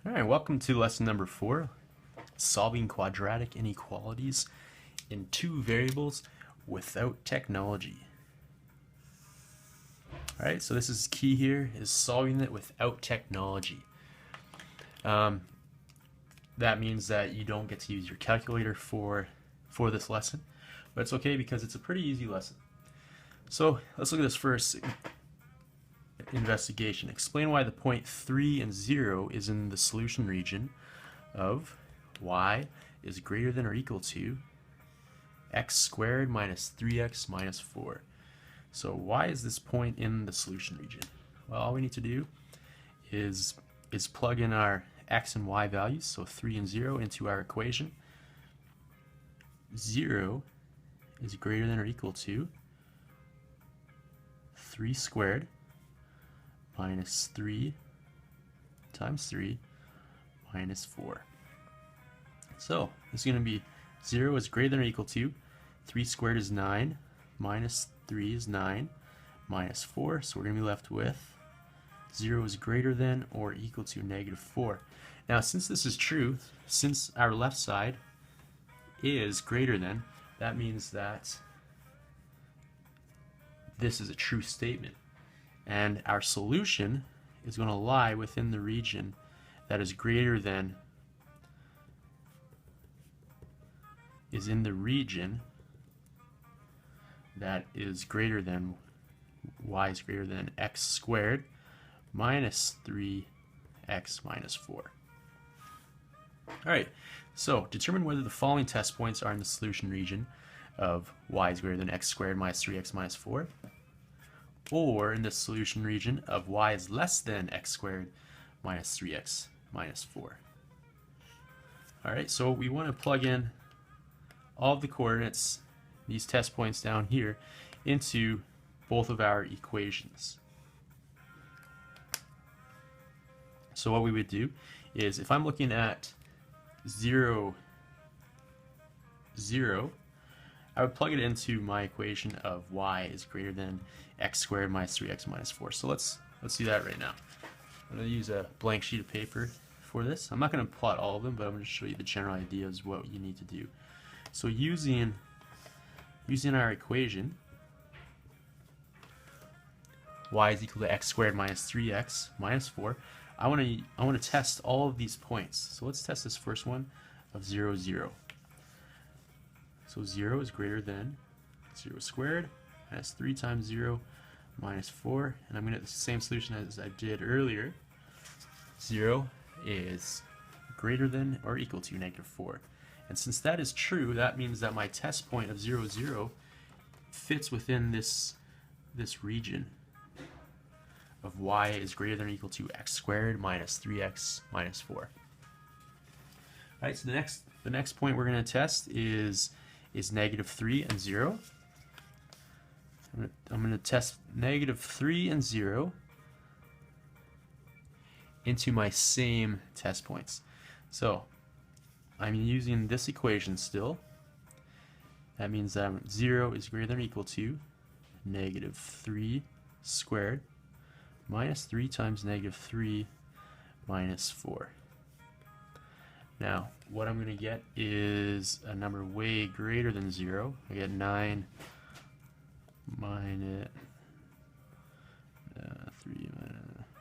Alright, welcome to lesson number 4, solving quadratic inequalities in two variables without technology. Alright, so this is key here, is solving it without technology. That means that you don't get to use your calculator for this lesson, but it's okay because it's a pretty easy lesson. So let's look at this first investigation. Explain why the point 3 and 0 is in the solution region of y is greater than or equal to x squared minus 3x minus 4. So why is this point in the solution region? Well, all we need to do is plug in our x and y values, so 3 and 0, into our equation. 0 is greater than or equal to 3 squared minus 3 times 3 minus 4. So this is going to be 0 is greater than or equal to 3 squared is 9 minus 3 is 9 minus 4. So we're going to be left with 0 is greater than or equal to negative 4. Now since this is true, since our left side is greater than, that means that this is a true statement. And our solution is going to lie within the region that is greater than, is in the region that is greater than, y is greater than x squared minus 3x minus 4. Alright, so determine whether the following test points are in the solution region of y is greater than x squared minus 3x minus 4, or in the solution region of y is less than x squared minus 3x minus 4. Alright, so we want to plug in all of the coordinates, these test points down here, into both of our equations. So what we would do is, if I'm looking at 0, 0, I would plug it into my equation of y is greater than x squared minus 3x minus 4. So let's do that right now. I'm going to use a blank sheet of paper for this. I'm not going to plot all of them, but I'm going to show you the general ideas of what you need to do. So using our equation, y is equal to x squared minus 3x minus 4, I want to test all of these points. So let's test this first one of 0, 0. So 0 is greater than 0 squared minus 3 times 0 minus 4. And I'm going to get the same solution as I did earlier. 0 is greater than or equal to negative 4. And since that is true, that means that my test point of 0, 0 fits within this region of y is greater than or equal to x squared minus 3x minus 4. Alright, so the next point we're going to test is negative 3 and 0. I'm going to test negative 3 and 0 into my same test points. So I'm using this equation still. That means that 0 is greater than or equal to negative 3 squared minus 3 times negative 3 minus 4. Now, what I'm going to get is a number way greater than 0. I get 9 minus 3,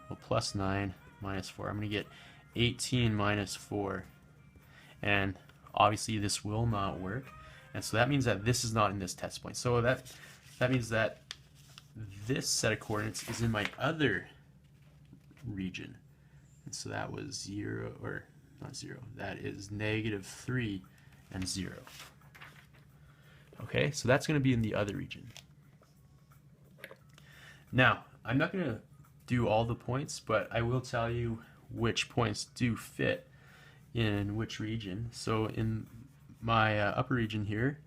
well, plus 9 minus 4. I'm going to get 18 minus 4. And obviously this will not work. And so that means that this is not in this test point. So that means that this set of coordinates is in my other region. And so that was 0, or not 0, that is negative 3 and 0. Okay, so that's going to be in the other region. Now, I'm not going to do all the points, but I will tell you which points do fit in which region. So in my upper region here,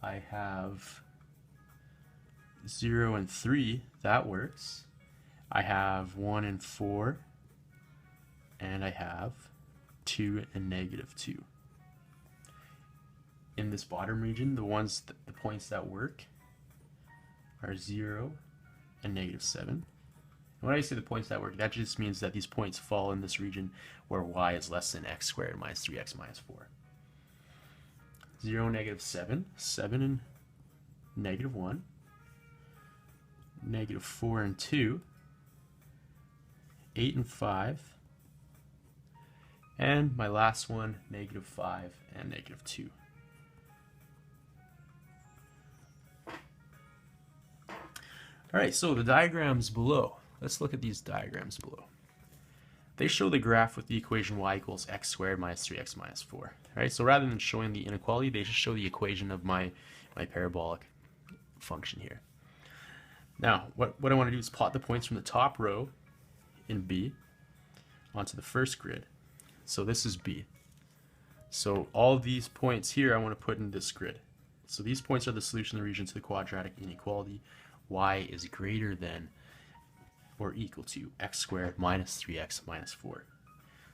I have 0 and 3, that works. I have 1 and 4, and I have 2 and negative 2. In this bottom region, the points that work are 0 and negative 7, When I say the points that work, that just means that these points fall in this region where y is less than x squared minus 3x minus 4. 0, negative 7, 7 and negative 1, negative 4 and 2, 8 and 5, and my last one, negative 5 and negative 2. Alright, so the diagrams below. Let's look at these diagrams below. They show the graph with the equation y equals x squared minus 3x minus 4. Alright, so rather than showing the inequality, they just show the equation of my parabolic function here. Now, what I want to do is plot the points from the top row in B onto the first grid. So this is B. So all of these points here I want to put in this grid. So these points are the solution of the region to the quadratic inequality. Y is greater than or equal to x squared minus 3x minus 4.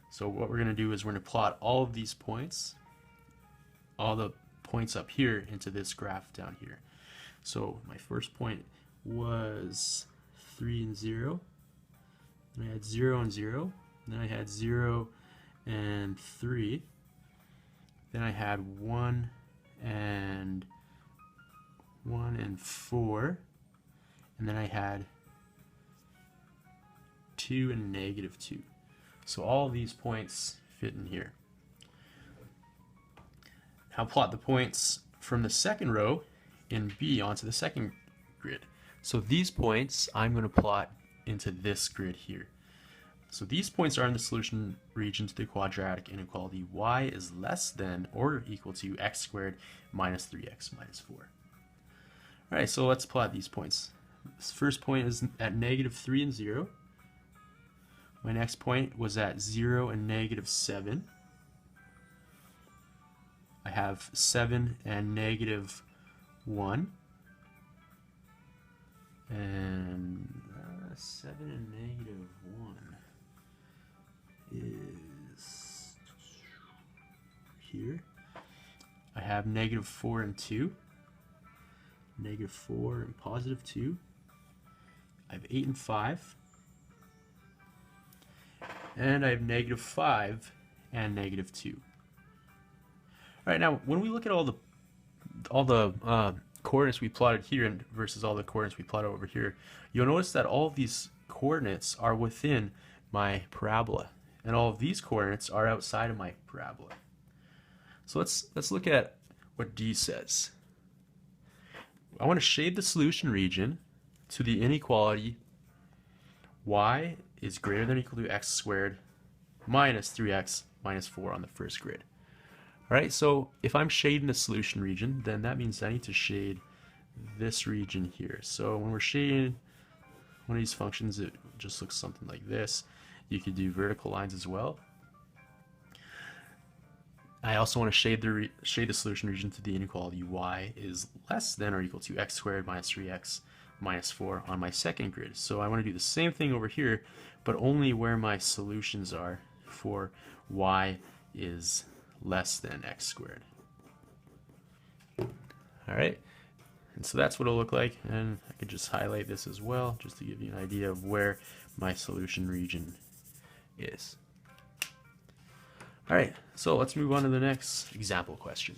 So what we're going to do is we're going to plot all of these points, all the points up here, into this graph down here. So my first point was 3 and 0, then I had 0 and 0, then I had 0 and 3, then I had 1 and 4, and then I had 2 and negative 2. So all of these points fit in here. Now plot the points from the second row in B onto the second grid. So these points I'm going to plot into this grid here. So these points are in the solution region to the quadratic inequality y is less than or equal to x squared minus 3x minus 4. Alright, so let's plot these points. This first point is at negative 3 and 0. My next point was at 0 and negative 7. I have 7 and negative 1. And 7 and negative 1 is here. I have negative 4 and 2. Negative 4 and positive 2. I have 8 and 5. And I have negative 5 and negative 2. Alright, now when we look at all the coordinates we plotted here and versus all the coordinates we plotted over here, you'll notice that all of these coordinates are within my parabola, and all of these coordinates are outside of my parabola. So let's look at what D says. I want to shade the solution region to the inequality y is greater than or equal to x squared minus 3x minus 4 on the first grid. Alright, so if I'm shading the solution region, then that means I need to shade this region here. So when we're shading one of these functions, it just looks something like this. You could do vertical lines as well. I also want to shade the solution region to the inequality y is less than or equal to x squared minus 3x minus 4 on my second grid. So I want to do the same thing over here, but only where my solutions are for y is less than x squared. Alright, and so that's what it'll look like, and I could just highlight this as well just to give you an idea of where my solution region is. Alright, so let's move on to the next example question.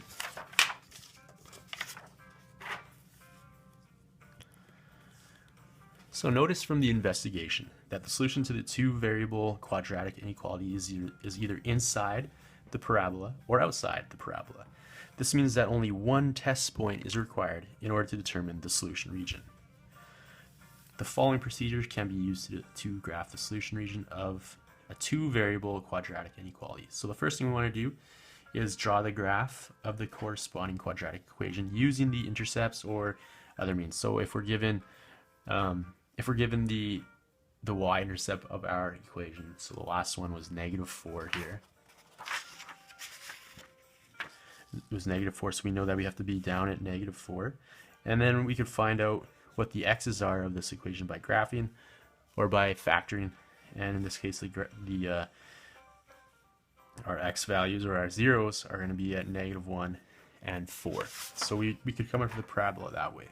So notice from the investigation that the solution to the two-variable quadratic inequality is either inside the parabola or outside the parabola. This means that only one test point is required in order to determine the solution region. The following procedures can be used to graph the solution region of a two-variable quadratic inequality. So the first thing we want to do is draw the graph of the corresponding quadratic equation using the intercepts or other means. So if we're given the y-intercept of our equation, so the last one was negative 4 here. It was negative 4, so we know that we have to be down at negative 4. And then we could find out what the x's are of this equation by graphing or by factoring. And in this case, our x values or our zeros are going to be at negative 1 and 4. So we could come up with a parabola that way.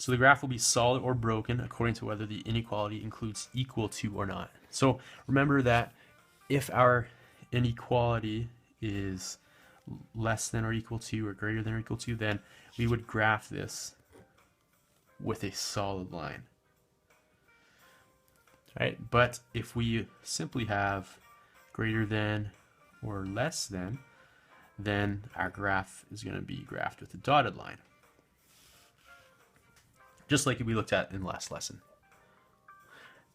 So the graph will be solid or broken according to whether the inequality includes equal to or not. So remember that if our inequality is less than or equal to or greater than or equal to, then we would graph this with a solid line. Right? But if we simply have greater than or less than, then our graph is going to be graphed with a dotted line, just like we looked at in the last lesson.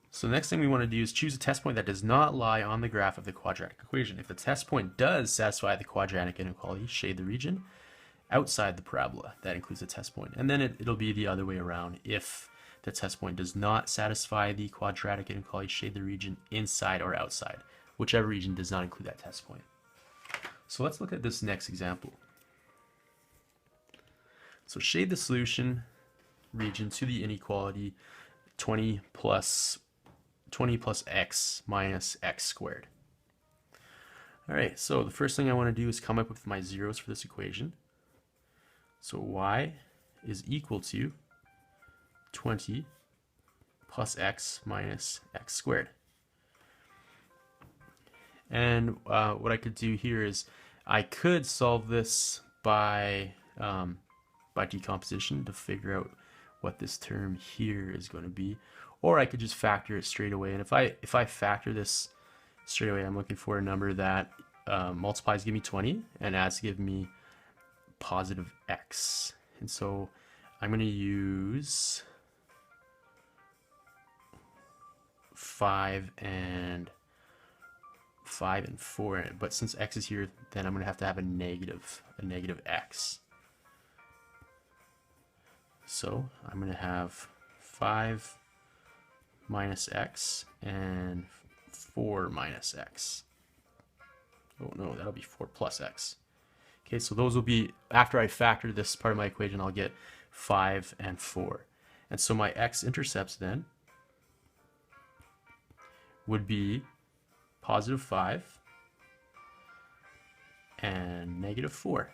So the next thing we want to do is choose a test point that does not lie on the graph of the quadratic equation. If the test point does satisfy the quadratic inequality, shade the region outside the parabola that includes the test point. And then it'll be the other way around. If the test point does not satisfy the quadratic inequality, shade the region inside or outside, whichever region does not include that test point. So let's look at this next example. So shade the solution region to the inequality 20 plus x minus x squared. All right, so the first thing I want to do is come up with my zeros for this equation. So y is equal to 20 plus x minus x squared. And what I could do here is I could solve this by decomposition to figure out what this term here is going to be, or I could just factor it straight away. And if I factor this straight away, I'm looking for a number that multiplies to give me 20 and adds to give me positive x. And so I'm going to use 5 and 4 in it, but since x is here, then I'm going to have a negative x. So I'm going to have 5 minus x and 4 minus x. Oh no, that'll be 4 plus x. Okay, so those will be, after I factor this part of my equation, I'll get 5 and 4. And so my x-intercepts then would be positive 5 and negative 4.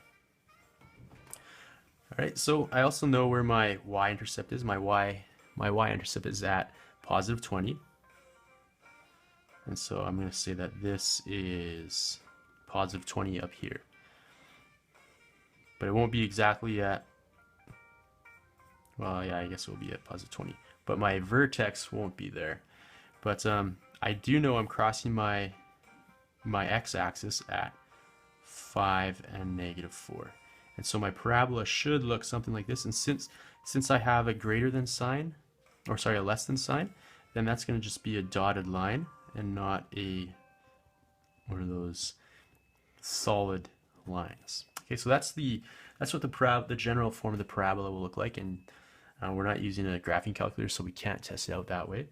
All right, so I also know where my y-intercept is. My y-intercept is at positive 20. And so I'm going to say that this is positive 20 up here. But it won't be exactly at, well, yeah, I guess it will be at positive 20. But my vertex won't be there. But I do know I'm crossing my x-axis at 5 and negative 4. And so my parabola should look something like this. And since I have a greater than sign, or sorry, a less than sign, then that's going to just be a dotted line and not one of those solid lines. Okay, so that's what the general form of the parabola will look like, and we're not using a graphing calculator, so we can't test it out that way.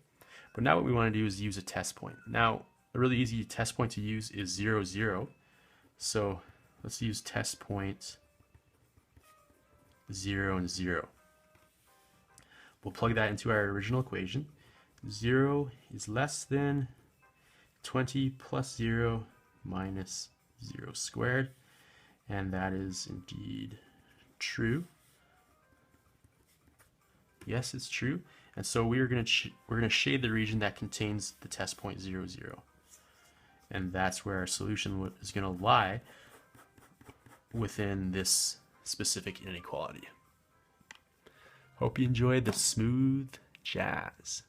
But now what we want to do is use a test point. Now, a really easy test point to use is 0, 0. So let's use test point 0 and 0. We'll plug that into our original equation. 0 is less than 20 plus 0 minus 0 squared. And that is indeed true. Yes, it's true. And so we're going to shade the region that contains the test point 0, 0. And that's where our solution is going to lie within this specific inequality. Hope you enjoyed the smooth jazz.